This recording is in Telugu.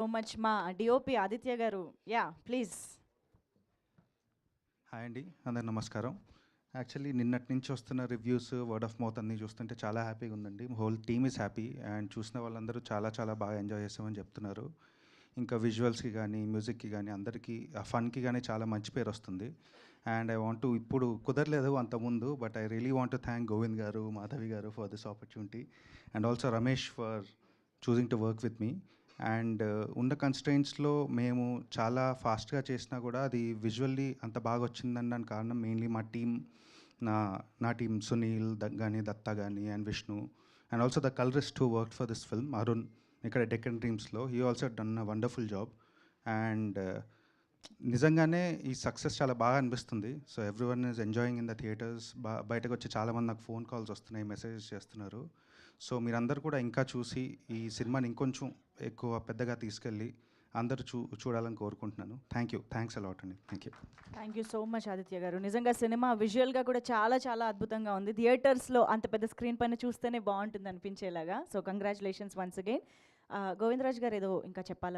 సో మచ్ మా డిఓపి ఆదిత్య గారు. Yeah please. హాయ్ అండి, అందరు నమస్కారం. యాక్చువల్లీ నిన్నటి నుంచి వస్తున్న రివ్యూస్, వర్డ్ ఆఫ్ మౌత్ అన్నీ చూస్తుంటే చాలా హ్యాపీగా ఉందండి. Whole team is happy and చూసిన వాళ్ళందరూ చాలా చాలా బాగా ఎంజాయ్ చేస్తామని చెప్తున్నారు. ఇంకా విజువల్స్కి కానీ మ్యూజిక్కి కానీ అందరికీ ఆ ఫన్కి కానీ చాలా మంచి పేరు వస్తుంది. అండ్ ఐ వాంట్ టు, ఇప్పుడు కుదరలేదు అంతకుముందు, but I really want to thank Govind గారు, మాధవి గారు for this opportunity and also Ramesh for choosing to work with me. And ఉన్న కన్స్ట్రెయింట్స్లో మేము చాలా ఫాస్ట్గా చేసినా కూడా అది విజువల్లీ అంత బాగా వచ్చిందని దానికి కారణం మెయిన్లీ మా టీమ్, నా టీమ్ సునీల్ కానీ దత్తా కానీ and Vishnu and also the colourist who work for this film Arun ఇక్కడ డెక్కన్ డ్రీమ్స్లో. He also done a wonderful job. And నిజంగానే ఈ సక్సెస్ చాలా బాగా అనిపిస్తుంది. So everyone is enjoying in the theatres. బయటకు వచ్చి చాలామంది నాకు ఫోన్ కాల్స్ వస్తున్నాయి, మెసేజెస్ చేస్తున్నారు. సో మీరందరూ కూడా ఇంకా చూసి ఈ సినిమాని ఇంకొంచెం ఎక్కువ పెద్దగా తీసుకెళ్ళి అందరూ చూడాలని కోరుకుంటున్నాను. థ్యాంక్స్ అలాట్ అండి. Thank you so much Aditya గారు. నిజంగా సినిమా విజువల్గా కూడా చాలా చాలా అద్భుతంగా ఉంది. థియేటర్స్లో అంత పెద్ద స్క్రీన్ పైన చూస్తేనే బాగుంటుంది అనిపించేలాగా. So congratulations once again. Govindaraj garu ఏదో ఇంకా చెప్పాలి.